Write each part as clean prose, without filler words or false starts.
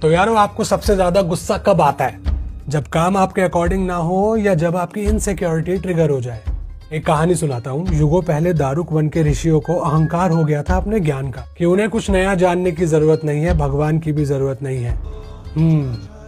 तो यारो आपको सबसे ज्यादा गुस्सा कब आता है? जब काम आपके अकॉर्डिंग ना हो या जब आपकी इनसिक्योरिटी ट्रिगर हो जाए। एक कहानी सुनाता हूँ। युगों पहले दारुक वन के ऋषियों को अहंकार हो गया था अपने ज्ञान का, कि उन्हें कुछ नया जानने की जरूरत नहीं है, भगवान की भी जरूरत नहीं है।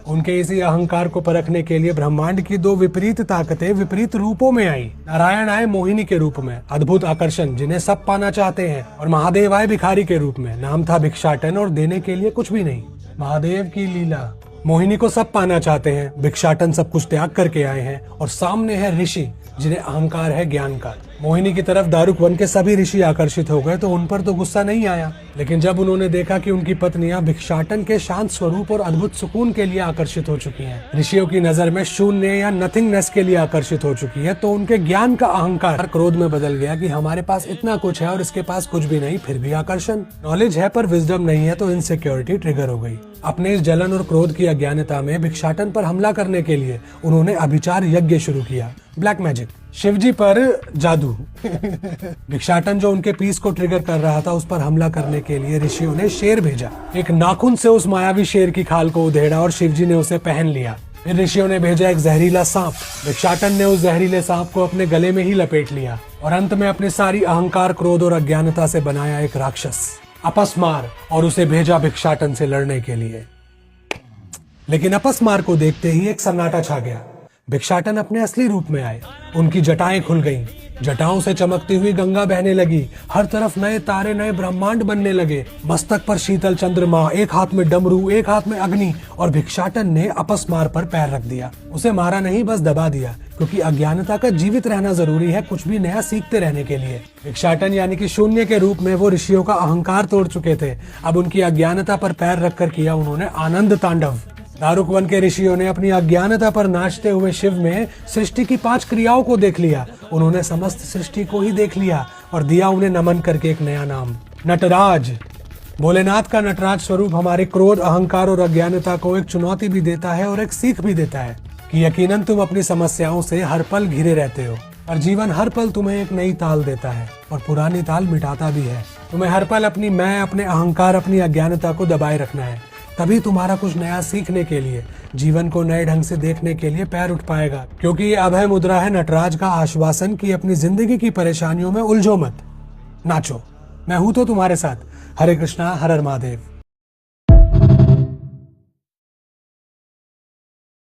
उनके इसी अहंकार को परखने के लिए ब्रह्मांड की दो विपरीत ताकतें विपरीत रूपों में आई। नारायण आए मोहिनी के रूप में, अद्भुत आकर्षण जिन्हें सब पाना चाहते हैं, और महादेव आए भिखारी के रूप में, नाम था भिक्षाटन और देने के लिए कुछ भी नहीं। महादेव की लीला। मोहिनी को सब पाना चाहते हैं, भिक्षाटन सब कुछ त्याग करके आए हैं, और सामने है ऋषि जिन्हें अहंकार है ज्ञान का। मोहिनी की तरफ दारुक वन के सभी ऋषि आकर्षित हो गए तो उन पर तो गुस्सा नहीं आया, लेकिन जब उन्होंने देखा कि उनकी पत्नियां भिक्षाटन के शांत स्वरूप और अद्भुत सुकून के लिए आकर्षित हो चुकी हैं, ऋषियों की नजर में शून्य या नथिंगनेस के लिए आकर्षित हो चुकी है, तो उनके ज्ञान का अहंकार क्रोध में बदल गया कि हमारे पास इतना कुछ है और इसके पास कुछ भी नहीं, फिर भी आकर्षण। नॉलेज है पर विजडम नहीं है, तो इनसिक्योरिटी ट्रिगर हो गई। अपने इस जलन और क्रोध की अज्ञानता में भिक्षाटन पर हमला करने के लिए उन्होंने अभिचार यज्ञ शुरू किया, ब्लैक मैजिक, शिवजी पर जादू। भिक्षाटन जो उनके पीस को ट्रिगर कर रहा था, उस पर हमला करने के लिए ऋषियों ने शेर भेजा। एक नाखून से उस मायावी शेर की खाल को उधेड़ा और शिवजी ने उसे पहन लिया। फिर ऋषियों ने भेजा एक जहरीला सांप। भिक्षाटन ने उस जहरीले सांप को अपने गले में ही लपेट लिया और अंत में अपनी सारी अहंकार, क्रोध और अज्ञानता से बनाया एक राक्षस अपस्मार, और उसे भेजा भिक्षाटन से लड़ने के लिए। लेकिन अपस्मार को देखते ही एक सन्नाटा छा गया। भिक्षाटन अपने असली रूप में आए। उनकी जटाएं खुल गईं, जटाओं से चमकती हुई गंगा बहने लगी, हर तरफ नए तारे, नए ब्रह्मांड बनने लगे। मस्तक पर शीतल चंद्रमा, एक हाथ में डमरू, एक हाथ में अग्नि, और भिक्षाटन ने अपस्मार पर पैर रख दिया। उसे मारा नहीं, बस दबा दिया, क्योंकि अज्ञानता का जीवित रहना जरूरी है कुछ भी नया सीखते रहने के लिए। भिक्षाटन यानी कि शून्य के रूप में वो ऋषियों का अहंकार तोड़ चुके थे। अब उनकी अज्ञानता पर पैर रखकर किया उन्होंने आनंद तांडव। दारुक वन के ऋषियों ने अपनी अज्ञानता पर नाचते हुए शिव में सृष्टि की 5 क्रियाओं को देख लिया। उन्होंने समस्त सृष्टि को ही देख लिया और दिया उन्हें नमन करके एक नया नाम, नटराज। भोलेनाथ का नटराज स्वरूप हमारे क्रोध, अहंकार और अज्ञानता को एक चुनौती भी देता है और एक सीख भी देता है कि यकीनन तुम अपनी समस्याओं से हर पल घिरे रहते हो, और जीवन हर पल तुम्हें एक नई ताल देता है और पुरानी ताल मिटाता भी है। तुम्हें हर पल अपनी मैं, अपने अहंकार, अपनी अज्ञानता को दबाए रखना है, तभी तुम्हारा कुछ नया सीखने के लिए, जीवन को नए ढंग से देखने के लिए पैर उठ पाएगा। क्योंकि ये अभय मुद्रा है नटराज का आश्वासन कि अपनी जिंदगी की परेशानियों में उलझो मत, नाचो, मैं हूं तो तुम्हारे साथ। हरे कृष्णा, हर हर महादेव।